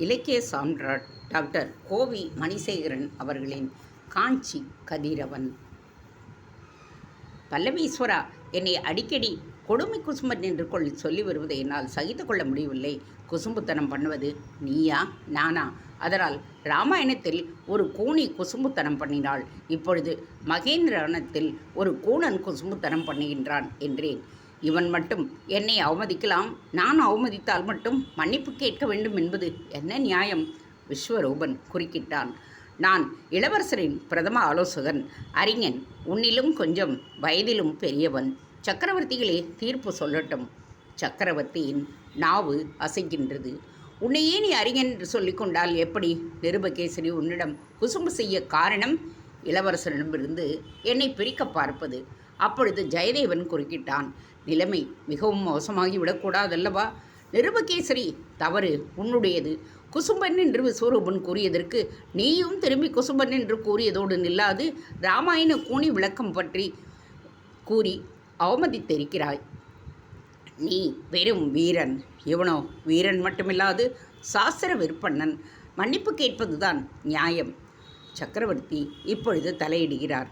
இலக்கிய சாம்ராட் டாக்டர் கோவி மணிசேகரன் அவர்களின் காஞ்சி கதிரவன். பல்லவீஸ்வரா, என்னை அடிக்கடி கொடுமை குசும்பன் என்று சொல்லி வருவதை என்னால் சகித்து கொள்ள முடியவில்லை. குசும்புத்தனம் பண்ணுவது நீயா நானா? அதனால் இராமாயணத்தில் ஒரு கூனி குசும்புத்தனம் பண்ணினாள், இப்பொழுது மகேந்திரவனத்தில் ஒரு கூனன் குசும்புத்தனம் பண்ணுகின்றான் என்றேன். இவன் மட்டும் என்னை அவமதிக்கலாம், நான் அவமதித்தால் மட்டும் மன்னிப்பு கேட்க வேண்டும் என்பது என்ன நியாயம்? விஸ்வரூபன் குறுக்கிட்டான். நான் இளவரசரின் பிரதம ஆலோசகன், அறிஞன், உன்னிலும் கொஞ்சம் வயதிலும் பெரியவன். சக்கரவர்த்திகளே தீர்ப்பு சொல்லட்டும். சக்கரவர்த்தியின் நாவு அசைகின்றது. உன்னையே நீ அறிஞன் என்று சொல்லிக்கொண்டால் எப்படி? நிருபகேசரி உன்னிடம் குசும்பு செய்ய காரணம் இளவரசரிடமிருந்து என்னை பிரிக்க பார்ப்பது. அப்பொழுது ஜெயதேவன் குறுக்கிட்டான். நிலைமை மிகவும் மோசமாகி விடக்கூடாதல்லவா? நிருபகேசரி, தவறு உன்னுடையது. குசும்பன் என்று விஸ்வரூபன் கூறியதற்கு நீயும் திரும்பி குசும்பன் என்று கூறியதோடு நில்லாது இராமாயண கூனி விளக்கம் பற்றி கூறி அவமதித்திருக்கிறாய். நீ வெறும் வீரன். இவனோ வீரன் மட்டுமில்லாது சாஸ்திர விற்பன்னன். மன்னிப்பு கேட்பதுதான் நியாயம். சக்கரவர்த்தி இப்பொழுது தலையிடுகிறார்.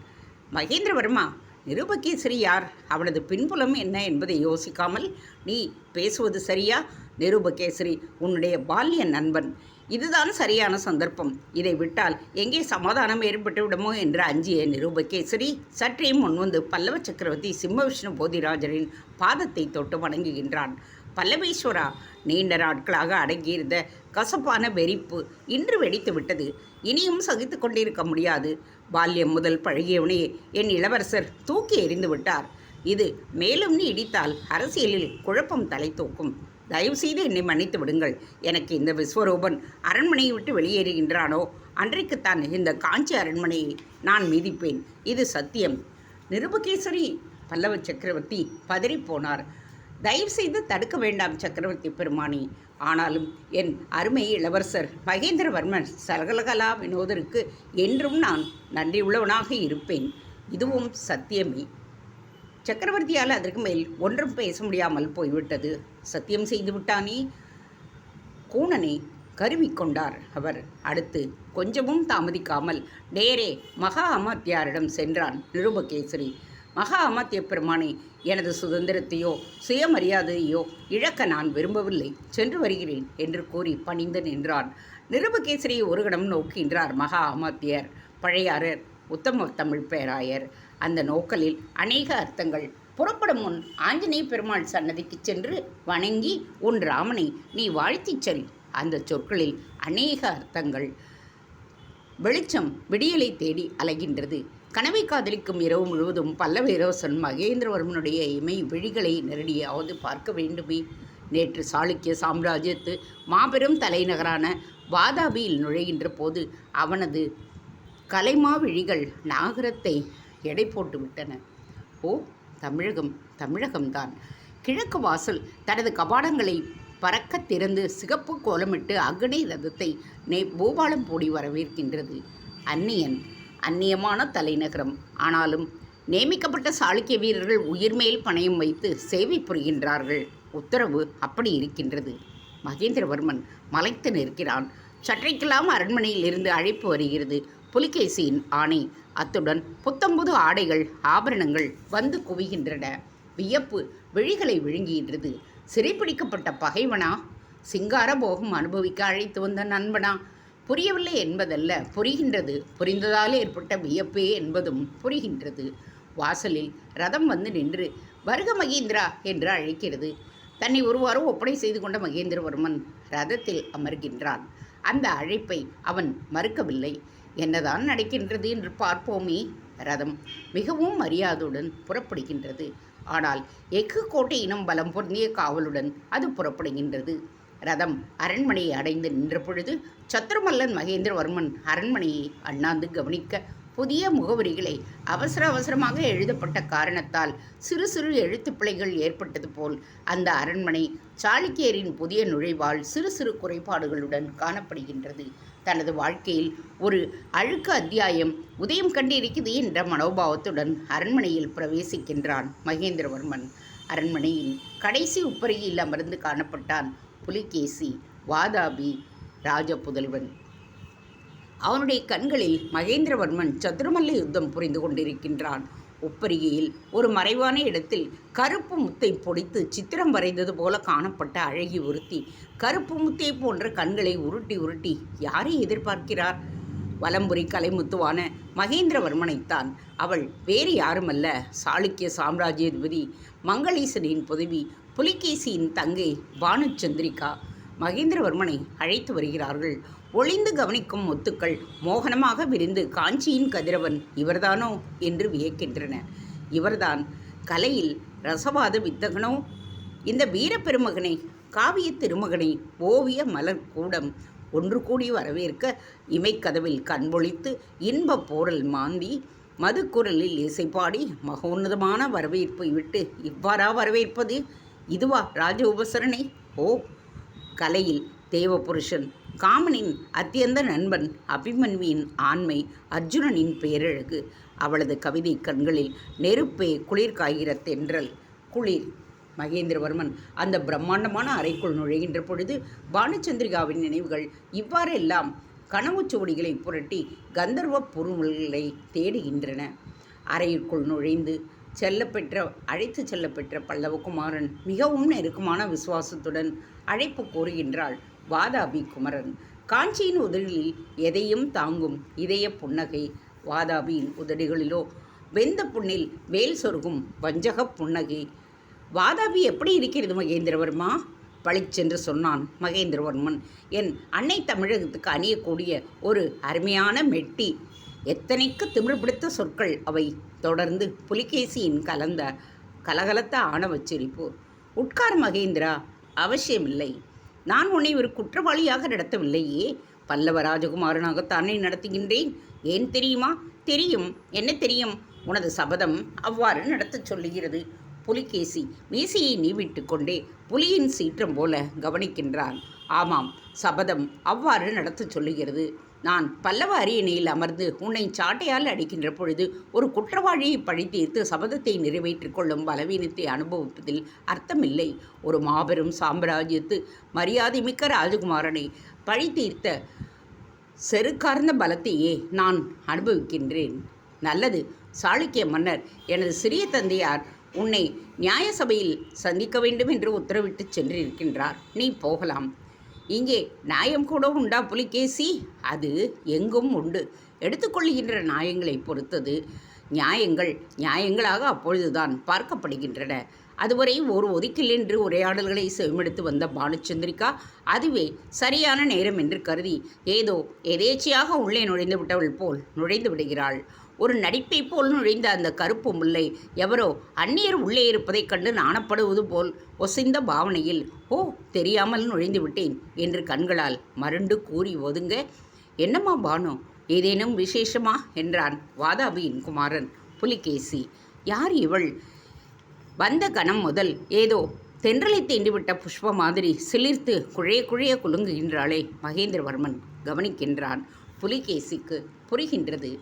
மகேந்திரவர்மா, நிருபகேசரி யார்? அவனது பின்புலம் என்ன என்பதை யோசிக்காமல் நீ பேசுவது சரியா? நிருபகேசரி உன்னுடைய பால்ய நண்பன். இதுதான் சரியான சந்தர்ப்பம். இதை விட்டால் எங்கே சமாதானம் ஏற்பட்டு விடுமோ என்று அஞ்சிய நிருபகேசரி சற்றே முன்வந்து பல்லவ சக்கரவர்த்தி சிம்மவிஷ்ணு போதிராஜரின் பாதத்தை தொட்டு வணங்குகின்றான். பல்லவீஸ்வரா, நீண்ட நாட்களாக அடங்கியிருந்த கசப்பான வெறிப்பு இன்று வெடித்து விட்டது. இனியும் சகித்து கொண்டிருக்க முடியாது. பால்யம் முதல் பழகியவனே என் இளவரசர் தூக்கி எறிந்து விட்டார். இது மேலும் நீ இடித்தால் அரசியலில் குழப்பம் தலை தூக்கும். தயவுசெய்து என்னை மன்னித்து விடுங்கள். எனக்கு இந்த விஸ்வரூபன் அரண்மனையை விட்டு வெளியேறுகின்றானோ அன்றைக்குத்தான் இந்த காஞ்சி அரண்மனையை நான் மீதிப்பேன். இது சத்தியம். நிருபகேசரி, பல்லவ சக்கரவர்த்தி பதறிப்போனார். தயவுசெய்து தடுக்க வேண்டாம் சக்கரவர்த்தி பெருமானி. ஆனாலும் என் அருமை இளவரசர் மகேந்திரவர்மன் சலகலகலா வினோதருக்கு என்றும் நான் நன்றியுள்ளவனாக இருப்பேன். இதுவும் சத்தியமே. சக்கரவர்த்தியால் அதற்கு மேல் ஒன்றும் பேச முடியாமல் போய்விட்டது. சத்தியம் செய்து விட்டானே. கூணனை கருவிக்கொண்டார் அவர். அடுத்து கொஞ்சமும் தாமதிக்காமல் நேரே மகா அமாத்தியாரிடம் சென்றான் நிருபகேசரி. மகா அமாத்திய பெருமானே, எனது சுதந்திரத்தையோ சுயமரியாதையோ இழக்க நான் விரும்பவில்லை. சென்று வருகிறேன் என்று கூறி பணிந்து நின்றான். நிருபகேசரியை ஒரு கணம் நோக்கின்றார் மகா அமாத்தியர். பழையாரர், உத்தம தமிழ் பேராயர். அந்த நோக்கலில் அநேக அர்த்தங்கள். புறப்படும் முன் ஆஞ்சநேய பெருமாள் சன்னதிக்கு சென்று வணங்கி உன் ராமனை நீ வாழ்த்திச் செல். அந்த சொற்களில் அநேக அர்த்தங்கள். வெளிச்சம் விடியலை தேடி அலைகின்றது. கனவை காதலிக்கும் இரவு முழுவதும் பல்லவ இளவரசன் மகேந்திரவர்மனுடைய இமை விழிகளை நேரடியாவது பார்க்க வேண்டுமே. நேற்று சாளுக்கிய சாம்ராஜ்யத்து மாபெரும் தலைநகரான வாதாபியில் நுழைகின்ற போது அவனது கலைமா விழிகள் நாகரத்தை எடை போட்டு விட்டன. ஓ, தமிழகம்தான். கிழக்கு வாசல் தனது கபாடங்களை பறக்க திறந்து சிகப்பு கோலமிட்டு அக்னி ரதத்தை பூபாலம் போடி வரவேற்கின்றது. அந்நியமான தலைநகரம். ஆனாலும் நியமிக்கப்பட்ட சாளுக்கிய வீரர்கள் உயிர்மேல் பணயம் வைத்து சேவை புரிகின்றார்கள். உத்தரவு அப்படி இருக்கின்றது. மகேந்திரவர்மன் மலைத்து நிற்கிறான். சற்றைக்கெல்லாம் அரண்மனையில் இருந்து அழைப்பு வருகிறது. புலிகேசியின் ஆணை. அத்துடன் புத்தம்புது ஆடைகள், ஆபரணங்கள் வந்து குவிகின்றன. வியப்பு விழிகளை விழுங்குகின்றது. சிறைப்பிடிக்கப்பட்ட பகைவனா? சிங்கார போகம் அனுபவிக்க அழைத்து வந்த நண்பனா? புரியவில்லை என்பதல்ல, புரிகின்றது. புரிந்ததால் ஏற்பட்ட வியப்பே என்பதும் புரிகின்றது. வாசலில் ரதம் வந்து நின்று வருக மகேந்திரா என்று அழைக்கிறது. தன்னை ஒருவாறு ஒப்படை செய்து கொண்ட மகேந்திரவர்மன் ரதத்தில் அமர்கின்றான். அந்த அழைப்பை அவன் மறுக்கவில்லை. என்னதான் நடக்கின்றது என்று பார்ப்போமே. ரதம் மிகவும் மரியாதையுடன் புறப்படுகின்றது. ஆனால் எஃகு கோட்டையினும் பலம் பொருந்திய காவலுடன் அது புறப்படுகின்றது. ரதம் அரண்மனையை அடைந்து நின்ற பொழுது சத்ருமல்லன் மகேந்திரவர்மன் அரண்மனையை அண்ணாந்து கவனிக்க புதிய முகவரிகளை அவசரமாக எழுதப்பட்ட காரணத்தால் சிறு சிறு எழுத்துப்பிழைகள் ஏற்பட்டது போல் அந்த அரண்மனை சாளுக்கியரின் புதிய நுழைவால் சிறு சிறு குறைபாடுகளுடன் காணப்படுகின்றது. தனது வாழ்க்கையில் ஒரு அழுக்க அத்தியாயம் உதயம் கண்டிருக்கிறது என்ற மனோபாவத்துடன் அரண்மனையில் பிரவேசிக்கின்றான் மகேந்திரவர்மன். அரண்மனையின் கடைசி உப்பரியில் அமர்ந்து காணப்பட்டான் புலிகேசி. வாதாபி ராஜபுதல்வன். அவனுடைய கண்களில் மகேந்திரவர்மன் சதுரமல்ல யுத்தம் புரிந்து கொண்டிருக்கின்றான். உப்பரிகையில் ஒரு மறைவான இடத்தில் கருப்பு முத்தை பொடித்து சித்திரம் வரைந்தது போல காணப்பட்ட அழகி ஒருத்தி கருப்பு முத்தை போன்ற கண்களை உருட்டி உருட்டி யாரை எதிர்பார்க்கிறார்? வலம்புரி கலைமுத்துவான மகேந்திரவர்மனைத்தான். அவள் வேறு யாருமல்ல, சாளுக்கிய சாம்ராஜ்யாதிபதி மங்களீசனின் புதவி புலிகேசியின் தங்கை பானுச்சந்திரிகா. மகேந்திரவர்மனை அழைத்து வருகிறார்கள். ஒளிந்து கவனிக்கும் முத்துக்கள் மோகனமாக விரிந்து காஞ்சியின் கதிரவன் இவர்தானோ என்று வியக்கின்றன. இவர்தான் கலையில் ரசவாத வித்தகனோ? இந்த வீரப்பெருமகனை, காவிய திருமகனை ஓவிய மலர் கூடம் ஒன்று கூடி வரவேற்க இமைக்கதவில் கண்பொழித்து இன்ப போரல் மாந்தி மதுக்குரலில் இசைப்பாடி மகோன்னதமான வரவேற்பை விட்டு இவ்வாறா வரவேற்பது? இதுவா ராஜ உபசரணை? ஓ, கலையில் தேவபுருஷன், காமனின் அத்தியந்த நண்பன், அபிமன்வியின் ஆண்மை, அர்ஜுனனின் பேரழகு. அவளது கவிதை கண்களில் நெருப்பே குளிர் காய்கிற தென்றல். குளிர். மகேந்திரவர்மன் அந்த பிரம்மாண்டமான அறைக்குள் நுழைகின்ற பொழுது பானுச்சந்திரிகாவின் நினைவுகள் இவ்வாறெல்லாம் கனவு சுவடிகளை புரட்டி கந்தர்வ பொருள்களை தேடுகின்றன. அறையிற்குள் நுழைந்து அழைத்து செல்லப்பெற்ற பல்லவகுமாரன் மிகவும் நெருக்கமான விசுவாசத்துடன் அழைப்பு கோருகின்றாள் வாதாபி குமரன். காஞ்சியின் உதடுகளில் எதையும் தாங்கும் இதய புன்னகை. வாதாபியின் உதடுகளிலோ வெந்த புண்ணில் வேல் சொருகும் வஞ்சக புன்னகை. வாதாபி எப்படி இருக்கிறது மகேந்திரவர்மா? பளிச்சென்று சொன்னான் மகேந்திரவர்மன். என் அன்னை தமிழகத்துக்கு அணியக்கூடிய ஒரு அருமையான மெட்டி. எத்தனைக்கு திமிழ் பிடித்த சொற்கள் அவை. தொடர்ந்து புலிகேசியின் கலகலத்த ஆணவச் சிரிப்பு. உட்கார் மகேந்திரா. அவசியமில்லை. நான் உன்னை ஒரு குற்றவாளியாக நடத்தவில்லையே, பல்லவ ராஜகுமாரனாக தானே நடத்துகின்றேன். ஏன் தெரியுமா? தெரியும். என்ன தெரியும்? உனது சபதம் அவ்வாறு நடத்தச் சொல்லுகிறது. புலிகேசி மீசையை நீவிட்டு கொண்டே புலியின் சீற்றம் போல கவனிக்கின்றான். ஆமாம், சபதம் அவ்வாறு நடத்தச் சொல்லுகிறது. நான் பல்லவ அரியணையில் அமர்ந்து உன்னை சாட்டையால் அடிக்கின்ற பொழுது ஒரு குற்றவாளியை பழி தீர்த்து சபதத்தை நிறைவேற்றிக் கொள்ளும் பலவீனத்தை அனுபவிப்பதில் அர்த்தமில்லை. ஒரு மாபெரும் சாம்ராஜ்யத்து மரியாதைமிக்க ராஜகுமாரனை பழி தீர்த்த செருக்கார்ந்த பலத்தையே நான் அனுபவிக்கின்றேன். நல்லது. சாளுக்கிய மன்னர் எனது சிறிய தந்தையார் உன்னை நியாய சபையில் சந்திக்க வேண்டும் என்று உத்தரவிட்டு சென்றிருக்கின்றார். நீ போகலாம். இங்கே நியாயம் கூட உண்டா புலிகேசி? அது எங்கும் உண்டு. எடுத்துக்கொள்கின்ற நியாயங்களை பொறுத்தது. நியாயங்களாக அப்பொழுதுதான் பார்க்கப்படுகின்றன. அதுவரை ஒரு ஒதுக்கில் என்று உரையாடல்களை செவிமெடுத்து வந்த பானுச்சந்திரிகா அதுவே சரியான நேரம் என்று கருதி ஏதோ எதேச்சையாக உள்ளே நுழைந்து விட்டவள் போல் நுழைந்து விடுகிறாள். ஒரு நடிப்பை போல் நுழைந்த அந்த கருப்பு முல்லை எவரோ அந்நியர் உள்ளே இருப்பதைக் கண்டு நாணப்படுவது போல் ஒசிந்த பாவனையில் ஓ, தெரியாமல் நுழைந்து விட்டேன் என்று கண்களால் மருண்டு கூறி ஒதுங்க, என்னம்மா பானு, ஏதேனும் விசேஷமா என்றான் வாதாபியின் குமாரன் புலிகேசி. யார் இவள்? வந்த கணம் முதல் ஏதோ தென்றலை தீண்டிவிட்ட புஷ்ப மாதிரி சிலிர்த்து குழைய குலுங்குகின்றாளே. மகேந்திரவர்மன் கவனிக்கின்றான். புலிகேசிக்கு புரிகின்றது.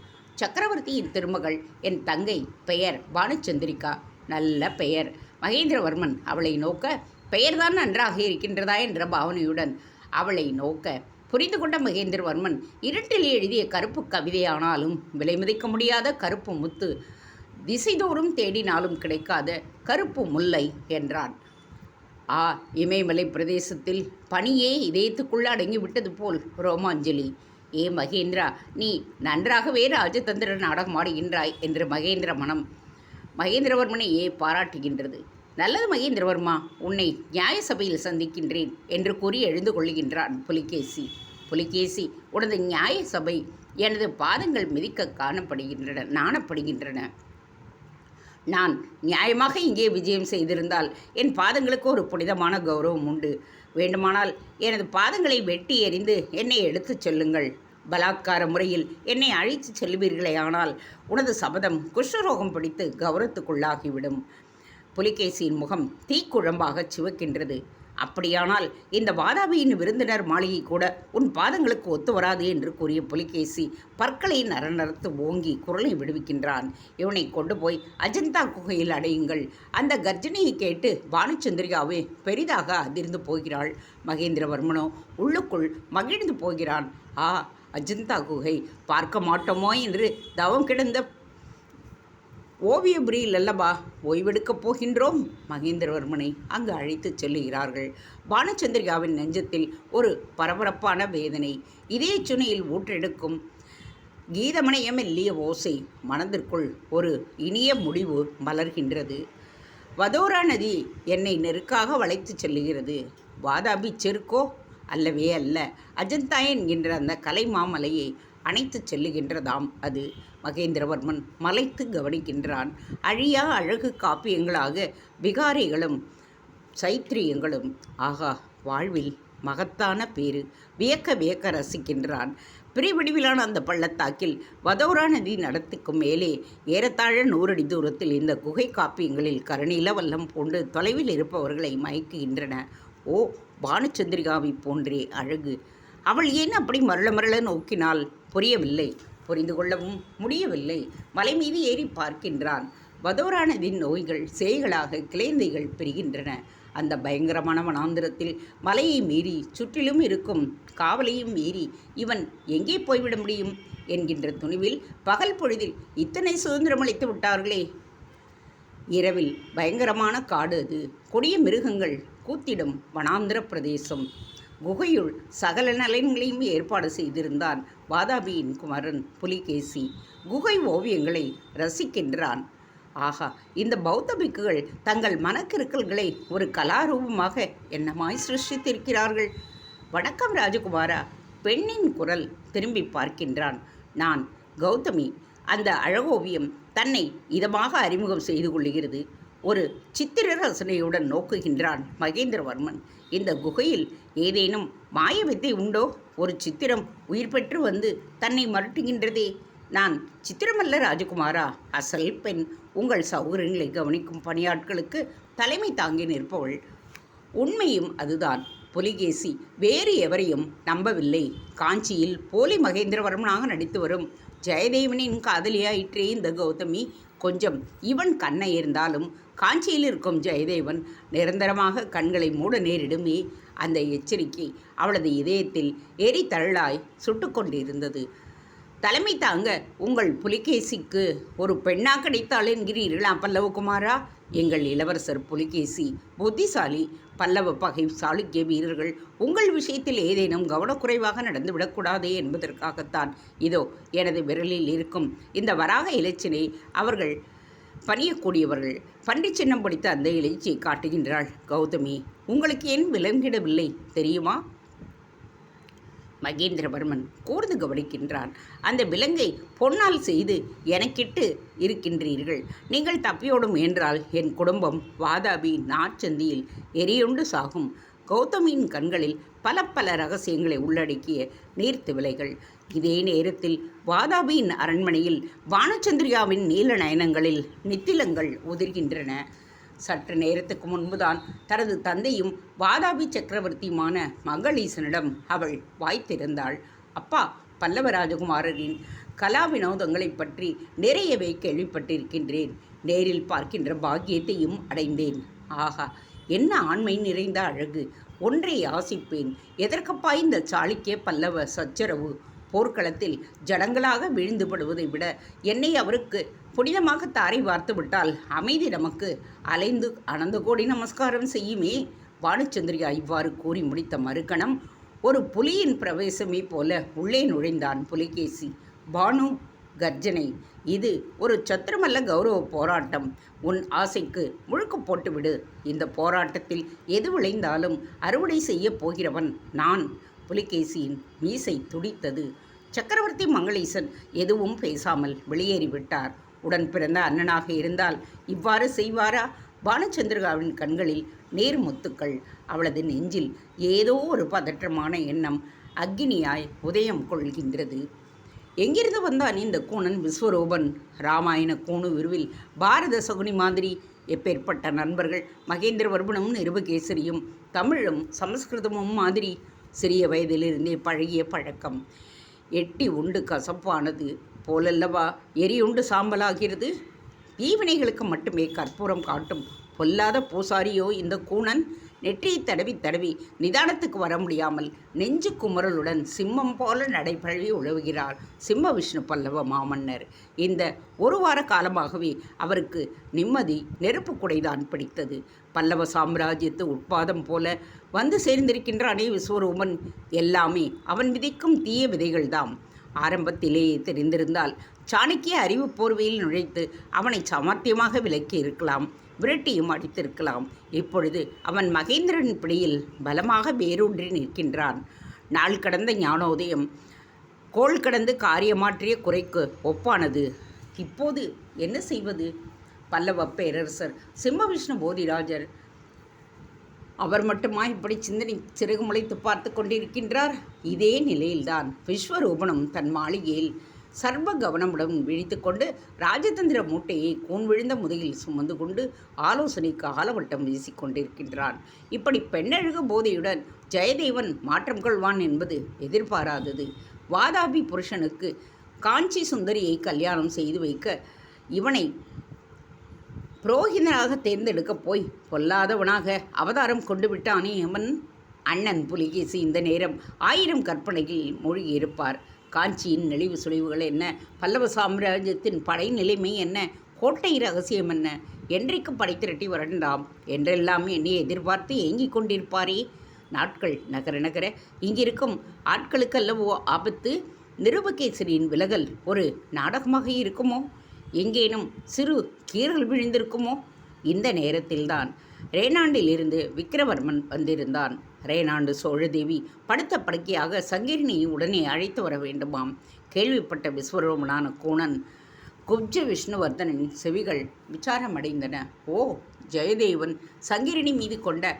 சக்கரவர்த்தியின் திருமகள், என் தங்கை, பெயர் பானுச்சந்திரிகா. நல்ல பெயர். மகேந்திரவர்மன் அவளை நோக்க, பெயர்தான் நன்றாக இருக்கின்றதா என்ற பாவனையுடன் அவளை நோக்க புரிந்து கொண்ட மகேந்திரவர்மன், இருட்டில் எழுதிய கருப்பு கவிதையானாலும் விலை மதிக்க முடியாத கருப்பு முத்து, திசைதோறும் தேடினாலும் கிடைக்காத கருப்பு முல்லை என்றான். இமயமலை பிரதேசத்தில் பனியே இதயத்துக்குள்ள அடங்கிவிட்டது போல் ரோமாஞ்சலி. ஏ மகேந்திரா, நீ நன்றாகவே ராஜதந்திர நாடகம் ஆடுகின்றாய் என்று மகேந்திரவர்மனையே பாராட்டுகின்றது. நல்லது மகேந்திரவர்மா, உன்னை நியாய சபையில் சந்திக்கின்றேன் என்று கூறி எழுந்து கொள்ளுகின்றான் புலிகேசி. புலிகேசி, உனது நியாய சபை எனது பாதங்கள் மிதிக்க நாணப்படுகின்றன. நான் நியாயமாக இங்கே விஜயம் செய்திருந்தால் என் பாதங்களுக்கு ஒரு புனிதமான கௌரவம் உண்டு. வேண்டுமானால் எனது பாதங்களை வெட்டி எறிந்து என்னை எடுத்துச் செல்லுங்கள். பலாத்கார முறையில் என்னை அழைத்து செல்வீர்களே, ஆனால் உனது சபதம் குஷ்டரோகம் பிடித்து கௌரவத்துக்குள்ளாகிவிடும். புலிகேசியின் முகம் தீக்குழம்பாக சிவக்கின்றது. அப்படியானால் இந்த வாதாபியின் விருந்தினர் மாளிகை கூட உன் பாதங்களுக்கு ஒத்து வராது என்று கூறிய புலிகேசி பற்களை நரநரத்து ஓங்கி குரலை விடுவிக்கின்றான். இவனை கொண்டு போய் அஜந்தா குகையில் அடையுங்கள். அந்த கர்ஜனையை கேட்டு பானுச்சந்திரிகாவே பெரிதாக அதிர்ந்து போகிறாள். மகேந்திரவர்மனோ உள்ளுக்குள் மகிழ்ந்து போகிறான். ஆ, அஜந்தா குகை பார்க்க மாட்டோமோ என்று தவம் கிடந்த ஓவியபுரியில் அல்லவா ஓய்வெடுக்கப் போகின்றோம். மகேந்திரவர்மனை அங்கு அழைத்துச் செல்லுகிறார்கள். பானுச்சந்திரிகாவின் நெஞ்சத்தில் ஒரு பரபரப்பான வேதனை. இதே சுனையில் ஊற்றெடுக்கும் கீதமணைய மெல்லிய ஓசை. மனதிற்குள் ஒரு இனிய முடிவு மலர்கின்றது. வதோரா நதி என்னை நெருக்காக வளைத்துச் செல்லுகிறது. வாதாபி செருக்கோ அல்லவே அல்ல. அஜந்தா என்கின்ற அந்த கலை மாமலையை அணைத்துச் செல்லுகின்றதாம் அது. மகேந்திரவர்மன் மலைத்து கவனிக்கின்றான். அழியா அழகு காப்பியங்களாக விகாரிகளும் சைத்திரியங்களும். ஆகா, வாழ்வில் மகத்தான பேரு. வியக்க வியக்க ரசிக்கின்றான். பிரிவடிவிலான அந்த பள்ளத்தாக்கில் வதோரா நதி நடத்திக்கும் மேலே ஏறத்தாழ 100 அடி தூரத்தில் இந்த குகை காப்பியங்களில் கருணீல வல்லம் போன்று தொலைவில் இருப்பவர்களை மயக்குகின்றன. ஓ, பானுச்சந்திரிகாவை போன்றே அழகு. அவள் ஏன் அப்படி மரள மரள நோக்கினாள்? புரியவில்லை. புரிந்து கொள்ளவும் முடியவில்லை. மலை மீது ஏறி பார்க்கின்றான். வதோரா நதியின் நோய்கள் சேய்களாக கிளைந்தைகள் பெறுகின்றன. அந்த பயங்கரமான வனாந்திரத்தில் மலையை மீறி சுற்றிலும் இருக்கும் காவலையும் மீறி இவன் எங்கே போய்விட முடியும் என்கின்ற துணிவில் பகல் பொழுதில் இத்தனை சுதந்திரம் அளித்து விட்டார்களே. இரவில் பயங்கரமான காடு அது. கொடிய மிருகங்கள் கூத்திடும் வனாந்திர பிரதேசம். குகையுள் சகல நலன்களையும் ஏற்பாடு செய்திருந்தான் வாதாபியின் குமரன் புலிகேசி. குகை ஓவியங்களை ரசிக்கின்றான். ஆஹா, இந்த பௌத்த பிக்குகள் தங்கள் மனக்கிருக்கல்களை ஒரு கலாரூபமாக என்னமாய் சிருஷ்டித்திருக்கிறார்கள். வணக்கம் ராஜகுமாரா. பெண்ணின் குரல். திரும்பி பார்க்கின்றான். நான் கௌதமி. அந்த அழகோவியம் தன்னை இதமாக அறிமுகம் செய்து கொள்ளுகிறது. ஒரு சித்திர ரசனையுடன் நோக்குகின்றான் மகேந்திரவர்மன். இந்த குகையில் ஏதேனும் மாய வித்தை உண்டோ? ஒரு சித்திரம் உயிர் பெற்று வந்து தன்னை மறுட்டுகின்றதே. நான் சித்திரமல்ல ராஜகுமாரா, அசல் பெண். உங்கள் சௌகரியங்களை கவனிக்கும் பணியாட்களுக்கு தலைமை தாங்கி நிற்பவள். உண்மையும் அதுதான். புலிகேசி வேறு எவரையும் நம்பவில்லை. காஞ்சியில் போலி மகேந்திரவர்மனாக நடித்து வரும் ஜெயதேவனின் காதலியாயிற்றே இந்த கௌதமி. கொஞ்சம் இவன் கண்ணை இருந்தாலும் காஞ்சியில் இருக்கும் ஜெயதேவன் நிரந்தரமாக கண்களை மூட நேரிடுமே. அந்த எச்சரிக்கை அவளது இதயத்தில் எரிதழலாய் சுட்டு கொண்டிருந்தது. தலைமை தாங்க உங்கள் புலிகேசிக்கு ஒரு பெண்ணா கிடைத்தாள் என்கிறீர்களா பல்லவகுமாரா? எங்கள் இளவரசர் புலிகேசி புத்திசாலி. பல்லவ பகை சாளுக்கிய வீரர்கள் உங்கள் விஷயத்தில் ஏதேனும் கவனக்குறைவாக நடந்துவிடக்கூடாதே என்பதற்காகத்தான் இதோ எனது விரலில் இருக்கும் இந்த வராக இலச்சினை அவர்கள் பணியக்கூடியவர்கள். பன்றி சின்னம் பிடித்த அந்த இலைச்சியை காட்டுகின்றாள் கௌதமி. உங்களுக்கு ஏன் விளங்கிடவில்லை தெரியுமா? மகேந்திரவர்மன் கூர்ந்து கவனிக்கின்றான். அந்த விலங்கை பொன்னால் செய்து எனக்கிட்டு இருக்கின்றீர்கள். நீங்கள் தப்பியோடு முயன்றால் என் குடும்பம் வாதாபி நாச்சந்தியில் எரியுண்டு சாகும். கௌதமியின் கண்களில் பல பல ரகசியங்களை உள்ளடக்கிய நீர்த்து விலைகள். இதே நேரத்தில் வாதாபியின் அரண்மனையில் பானுச்சந்திரியாவின் நீல நயனங்களில் நித்திலங்கள் உதிர்கின்றன. சற்று நேரத்துக்கு முன்புதான் தனது தந்தையும் வாதாபி சக்கரவர்த்தியுமான மங்களீசனிடம் அவள் வாய்த்திருந்தாள். அப்பா, பல்லவ ராஜகுமாரரின் கலா வினோதங்களை பற்றி நிறையவே கேள்விப்பட்டிருக்கின்றேன். நேரில் பார்க்கின்ற பாக்கியத்தையும் அடைந்தேன். ஆகா, என்ன ஆண்மை நிறைந்த அழகு! ஒன்றை யாசிப்பேன். எதற்கப்பா இந்த சாளுக்கிய பல்லவ சச்சரவு? போர்க்களத்தில் ஜடங்களாக வீழ்ந்துபடுவதை விட என்னை அவருக்கு புனிதமாக தாரை வார்த்து விட்டால் அமைதி நமக்கு அலைந்து அனந்த கோடி நமஸ்காரம் செய்யுமே. பானுச்சந்திரிகா இவ்வாறு கூறி முடித்த மறுகணம் ஒரு புலியின் பிரவேசமே போல உள்ளே நுழைந்தான் புலிகேசி. பானு கர்ஜனை. இது ஒரு சத்திரமல்ல கௌரவ போராட்டம். உன் ஆசைக்கு முழுக்கு போட்டுவிடு. இந்த போராட்டத்தில் எது விளைந்தாலும் அறுவடை செய்ய போகிறவன் நான். புலிகேசியின் மீசை துடித்தது. சக்கரவர்த்தி மங்களீசன் எதுவும் பேசாமல் வெளியேறிவிட்டார். உடன் பிறந்த அண்ணனாக இருந்தால் இவ்வாறு செய்வாரா? பானுச்சந்திரிகாவின் கண்களில் நேர்முத்துக்கள். அவளது நெஞ்சில் ஏதோ ஒரு பதற்றமான எண்ணம் அக்னியாய் உதயம் கொள்கின்றது. எங்கிருந்து வந்தான் இந்த கூணன் விஸ்வரூபன்? ராமாயண கூணு விருவில் பாரத சகுனி மாதிரி எப்பேற்பட்ட நண்பர்கள் மகேந்திரவர்மனும் நிருபகேசரியும்! தமிழும் சமஸ்கிருதமும் மாதிரி சிறிய வயதிலிருந்தே பழகிய பழக்கம். எட்டி உண்டு கசப்பானது போலல்லவா எரியுண்டு சாம்பலாகிறது. தீவினைகளுக்கு மட்டுமே கற்பூரம் காட்டும் பொல்லாத பூசாரியோ இந்த கூணன்! நெற்றியை தடவி தடவி நிதானத்துக்கு வர முடியாமல் நெஞ்சு குமரலுடன் சிம்மம் போல நடைபழகி உழவுகிறார் சிம்ம விஷ்ணு பல்லவ மாமன்னர். இந்த ஒரு வார காலமாகவே அவருக்கு நிம்மதி நெருப்பு குடைதான் பிடித்தது. பல்லவ சாம்ராஜ்யத்து உட்பாதம் போல வந்து சேர்ந்திருக்கின்றானே விஸ்வரூபன்! எல்லாமே அவன் விதைக்கும் தீய விதைகள்தாம். ஆரம்பத்திலேயே தெரிந்திருந்தால் சாணக்கிய அறிவு போர்வையில் நுழைத்து அவனை சாமர்த்தியமாக விலக்கி இருக்கலாம், விரட்டியும் அடித்திருக்கலாம். இப்பொழுது அவன் மகேந்திரன் பிடியில் பலமாக வேரூன்றி நிற்கின்றான். நாள் கடந்த ஞானோதயம் கோள் கடந்து காரியமாற்றிய குறைக்கு ஒப்பானது. இப்போது என்ன செய்வது? பல்லவ பேரரசர் சிம்மவிஷ்ணு போதிராஜர் அவர் மட்டுமா இப்படி சிந்தனை சிறகு முளைத்து பார்த்து கொண்டிருக்கின்றார்? இதே நிலையில்தான் விஸ்வரூபனும் தன் மாளிகையில் சர்வ கவனமுடன் விழித்து கொண்டு ராஜதந்திர மூட்டையை கூன் விழுந்த முதுகில் சுமந்து கொண்டு ஆலோசனைக்கு ஆலவட்டம் வீசிக்கொண்டிருக்கின்றான். இப்படி பெண்ணழகு போதையுடன் ஜெயதேவன் மாற்றம் கொள்வான் என்பது எதிர்பாராதது. வாதாபி புருஷனுக்கு காஞ்சி சுந்தரியை கல்யாணம் செய்து வைக்க இவனை புரோகிதனாக தேர்ந்தெடுக்கப் போய் பொல்லாதவனாக அவதாரம் கொண்டு விட்டானே அவன். அண்ணன் புலிகேசி இந்த நேரம் 1000 கற்பனையில் மூழ்கியிருப்பார். காஞ்சியின் நெளிவு சுழிவுகள் என்ன, பல்லவ சாம்ராஜ்யத்தின் படை நிலைமை என்ன, கோட்டை ரகசியம் என்ன, என்றைக்கு படை திரட்டி வரண்டாம் என்றெல்லாம் என்னை எதிர்பார்த்து ஏங்கிக் கொண்டிருப்பாரே. நாட்கள் நகர நகர இங்கிருக்கும் ஆட்களுக்கல்லவோ ஆபத்து. நிருபகேசரியின் விலகல் ஒரு நாடகமாக இருக்குமோ? எங்கேனும் சிறு கீறல் விழுந்திருக்குமோ? இந்த நேரத்தில்தான் ரேனாண்டிலிருந்து விக்கிரவர்மன் வந்திருந்தான். ரேனாண்டு சோழதேவி படுத்த படுக்கையாக சங்கீரிணியை உடனே அழைத்து வர வேண்டுமாம். கேள்விப்பட்ட விஸ்வரூபனான கூணன் குப்ஜ விஷ்ணுவர்தனின் செவிகள் விசாரமடைந்தன. ஓ, ஜெயதேவன் சங்கீரிணி மீது கொண்ட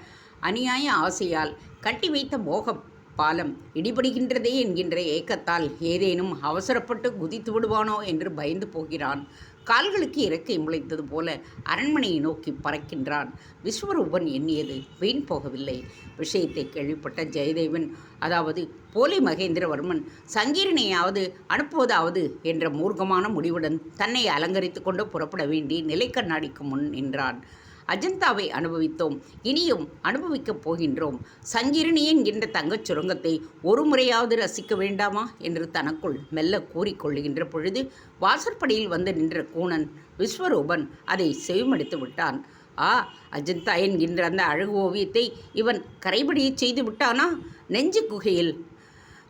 அநியாய ஆசையால் கட்டி வைத்த மோக பாலம் இடிபடுகின்றதே என்கின்ற ஏக்கத்தால் ஏதேனும் அவசரப்பட்டு குதித்து விடுவானோ என்று பயந்து போகிறான். கால்களுக்கு இறக்கை முளைத்தது போல அரண்மனையை நோக்கி பறக்கின்றான். விஸ்வரூபன் எண்ணியது வீண் போகவில்லை. விஷயத்தை கேள்விப்பட்ட ஜெயதேவன், அதாவது போலி மகேந்திரவர்மன், சங்கீரனையாவது அனுப்புவதாவது என்ற மூர்க்கமான முடிவுடன் தன்னை அலங்கரித்து கொண்டு புறப்பட வேண்டி நிலைக்கண்ணாடிக்கு முன் நின்றான். அஜந்தாவை அனுபவித்தோம், இனியும் அனுபவிக்கப் போகின்றோம். சங்கீரணி என்கின்ற தங்கச் சுரங்கத்தை ஒரு முறையாவது ரசிக்க வேண்டாமா என்று தனக்குள் மெல்ல கூறிக்கொள்ளுகின்ற பொழுது வாசற்படியில் வந்து நின்ற கூணன் விஸ்வரூபன் அதை செவிமடுத்து விட்டான். ஆ, அஜந்தா என்கின்ற அந்த அழகு ஓவியத்தை இவன் கரைபடியச் செய்து விட்டானா? நெஞ்சு குகையில்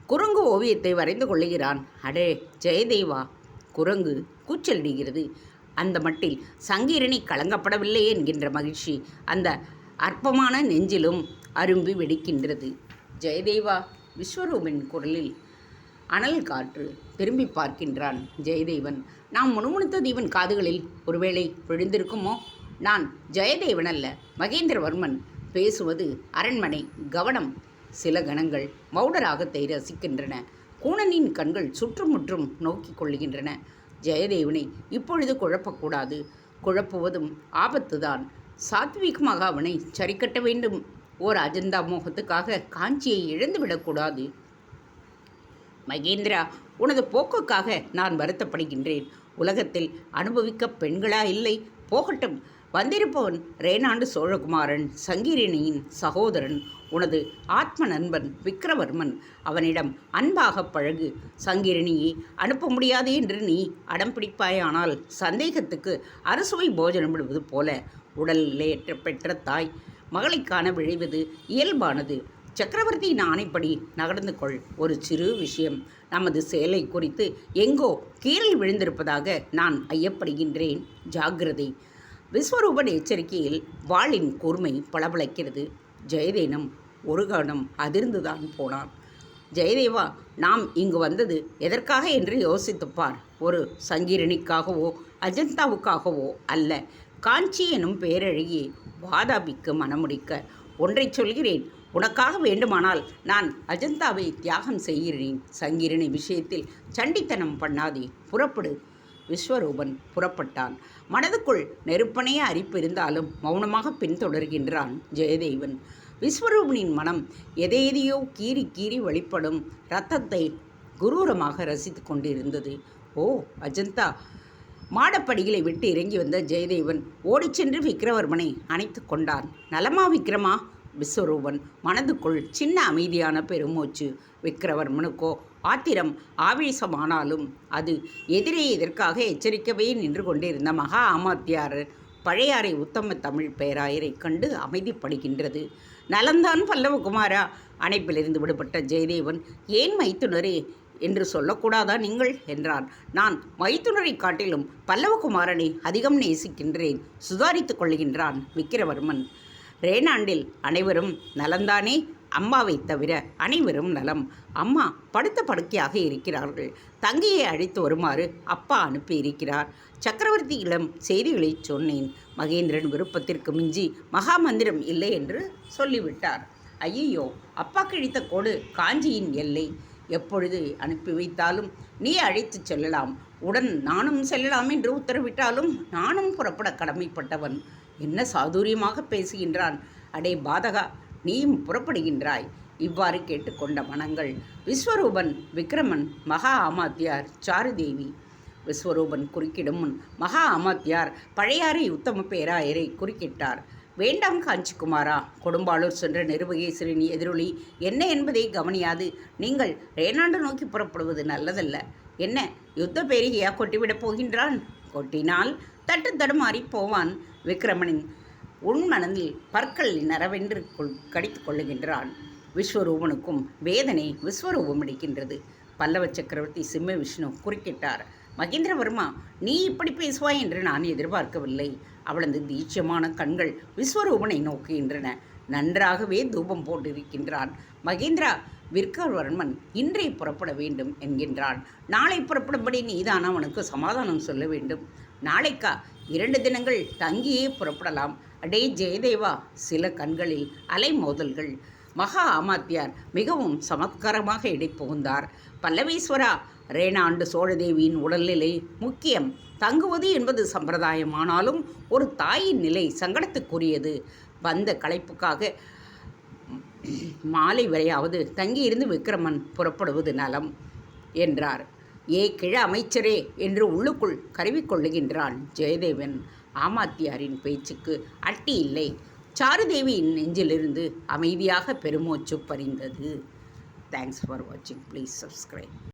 குரங்கு ஓவியத்தை வரைந்து கொள்ளுகிறான். அடே ஜெயதேவா! குரங்கு கூச்சலிடுகிறது. அந்த மட்டில் சங்கீரணி கலங்கப்படவில்லை என்கின்ற மகிழ்ச்சி அந்த அற்பமான நெஞ்சிலும் அரும்பி வெடிக்கின்றது. ஜெயதேவா! விஸ்வரூபின் குரலில் அனல் காற்று. திரும்பி பார்க்கின்றான் ஜெயதேவன். நாம் முணுமுணுத்தது இவன் காதுகளில் ஒருவேளை விழுந்திருக்குமோ? நான் ஜெயதேவன் அல்ல, மகேந்திரவர்மன். பேசுவது அரண்மனை. கவனம்! சில கணங்கள் மௌடராகத்தை ரசிக்கின்றன. கூணனின் கண்கள் சுற்றுமுற்றும் நோக்கி கொள்ளுகின்றன. ஜெயதேவனை இப்பொழுது குழப்பக்கூடாது. குழப்புவதும் ஆபத்துதான். சாத்வீகமாக அவனை சரிக்கட்ட வேண்டும். ஓர் அஜந்தா மோகத்துக்காக காஞ்சியை இழந்துவிடக்கூடாது. மகேந்திரா, உனது போக்குக்காக நான் வருத்தப்படுகின்றேன். உலகத்தில் அனுபவிக்க பெண்களா இல்லை? போகட்டும். வந்திருப்பவன் ரேனாண்டு சோழகுமாரன், சங்கீரணியின் சகோதரன், உனது ஆத்ம நண்பன் விக்கிரவர்மன். அவனிடம் அன்பாக பழகு. சங்கீரணியை அனுப்ப முடியாது என்று நீ அடம் பிடிப்பாயானால் சந்தேகத்துக்கு அறுசுவை போஜனம் விடுவது போல உடல்லேற்ற பெற்ற தாய் மகளை காண விழைவது இயல்பானது. சக்கரவர்த்தியின் ஆணைப்படி நடந்து கொள். ஒரு சிறு விஷயம். நமது சேலை குறித்து எங்கோ கீறல் விழுந்திருப்பதாக நான் ஐயப்படுகின்றேன். ஜாக்கிரதை. விஸ்வரூபன் எச்சரிக்கையில் வாளின் கூர்மை பளபளக்கிறது. ஜெயதேவனும் ஒரு கணம் அதிர்ந்துதான் போனான். ஜெயதேவா, நாம் இங்கு வந்தது எதற்காக என்று யோசித்துப்பார். ஒரு சங்கீரணிக்காகவோ அஜந்தாவுக்காகவோ அல்ல. காஞ்சி எனும் பேரழகியை வாதாபிக்கு மனமுடிக்க. ஒன்றை சொல்கிறேன், உனக்காக வேண்டுமானால் நான் அஜந்தாவை தியாகம் செய்கிறேன். சங்கீரணி விஷயத்தில் சண்டித்தனம் பண்ணாதே. புறப்படு. விஸ்வரூபன் புறப்பட்டான். மனதுக்குள் நெருப்பனைய அரிப்பு இருந்தாலும் மௌனமாக பின்தொடர்கின்றான் ஜெயதேவன். விஸ்வரூபனின் மனம் எதையெதையோ கீறி கீறி வெளிப்படும் இரத்தத்தை குரூரமாக ரசித்து கொண்டிருந்தது. ஓ அஜந்தா! மாடப்படிகளை விட்டு இறங்கி வந்த ஜெயதேவன் ஓடிச் சென்று விக்கிரவர்மனை அணைத்து கொண்டான். நலமா விக்ரமா? விஸ்வரூபன் மனதுக்குள் சின்ன அமைதியான பெருமூச்சு. விக்கிரவர்மனுக்கோ ஆத்திரம் ஆவேசமானாலும் அது எதிரே எதற்காக எச்சரிக்கவே நின்று கொண்டிருந்த மகா அமாத்தியார் பழையாறை உத்தம தமிழ் பேராயரை கண்டு அமைதிப்படுகின்றது. நலந்தான் பல்லவகுமாரா? அணைப்பிலிருந்து விடுபட்ட ஜெயதேவன், ஏன் மைத்துனரே என்று சொல்லக்கூடாதா நீங்கள் என்றான். நான் மைத்துனரை காட்டிலும் பல்லவகுமாரனை அதிகம் நேசிக்கின்றேன், சுதாரித்துக் கொள்கின்றான் விக்கிரவர்மன். ரேனாண்டில் அனைவரும் நலந்தானே? அம்மாவை தவிர அனைவரும் நலம். அம்மா படுத்த படுக்கையாக இருக்கிறார்கள். தங்கையை அழைத்து வருமாறு அப்பா அனுப்பியிருக்கிறார். சக்கரவர்த்தியிடம் செய்திகளை சொன்னேன். மகேந்திரன் விருப்பத்திற்கு மிஞ்சி மகாமந்திரம் இல்லை என்று சொல்லிவிட்டார். ஐயோ, அப்பா கிழித்த கோடு காஞ்சியின் எல்லை. எப்பொழுது அனுப்பி வைத்தாலும் நீ அழைத்து செல்லலாம், உடன் நானும் செல்லலாம் என்று உத்தரவிட்டாலும் நானும் புறப்பட கடமைப்பட்டவன். என்ன சாதுரியமாக பேசுகின்றான்! அடே பாதகா, நீயும் புறப்படுகின்றாய்? இவ்வாறு கேட்டுக்கொண்ட மனங்கள் விஸ்வரூபன், விக்ரமன், மகா அமாத்தியார், சாருதேவி. விஸ்வரூபன் குறுக்கிடும் முன் மகா அமாத்தியார் பழையாறை உத்தம பேராயரை குறுக்கிட்டார். வேண்டாம் காஞ்சிக்குமாரா, கொடும்பாளூர் சென்ற நிருபகேசரின் எதிரொலி என்ன என்பதை கவனியாது நீங்கள் ரேனாண்டு நோக்கி புறப்படுவது நல்லதல்ல. என்ன யுத்த பேரிகையா கொட்டிவிடப் போகின்றான்? கொட்டினால் தட்டு தடுமாறி போவான். விக்ரமனின் உள்மனதில் பற்கள் நரவென்று கடித்து கொள்ளுகின்றான். விஸ்வரூபனுக்கும் வேதனை விஸ்வரூபம் அடிக்கின்றது. பல்லவ சக்கரவர்த்தி சிம்ம விஷ்ணு குறுக்கிட்டார். மகேந்திரவர்மா, நீ இப்படி பேசுவாய் என்று நான் எதிர்பார்க்கவில்லை. அவளது தீட்சமான கண்கள் விஸ்வரூபனை நோக்குகின்றன. நன்றாகவே தூபம் போட்டிருக்கின்றான். மகேந்திரா, விக்கிரவர்மன் இன்றே புறப்பட வேண்டும் என்கின்றான். நாளை புறப்படும்படி நீதான் அவனுக்கு சமாதானம் சொல்ல வேண்டும். நாளைக்கா? 2 தினங்கள் தங்கியே புறப்படலாம். அடே ஜெயதேவா! சில கண்களில் அலைமோதல்கள். மகா அமாத்தியார் மிகவும் சமத்காரமாக இடைப்புகுந்தார். பல்லவேஸ்வரா, ரேனாண்டு சோழதேவியின் உடல்நிலை முக்கியம். தங்குவது என்பது சம்பிரதாயமானாலும் ஒரு தாயின் நிலை சங்கடத்துக்குரியது. வந்த களைப்புக்காக மாலை வரையாவது தங்கியிருந்து விக்கிரமன் புறப்படுவது நலம் என்றார். ஏ கிழ அமைச்சரே என்று உள்ளுக்குள் கருவிக்கொள்ளுகின்றான் ஜெயதேவன். ஆமாத்தியாரின் பேச்சுக்கு அட்டி இல்லை. சாருதேவியின் நெஞ்சிலிருந்து அமைதியாக பெருமூச்சு பறிந்தது. தேங்க்ஸ் ஃபார் வாட்சிங். Please subscribe.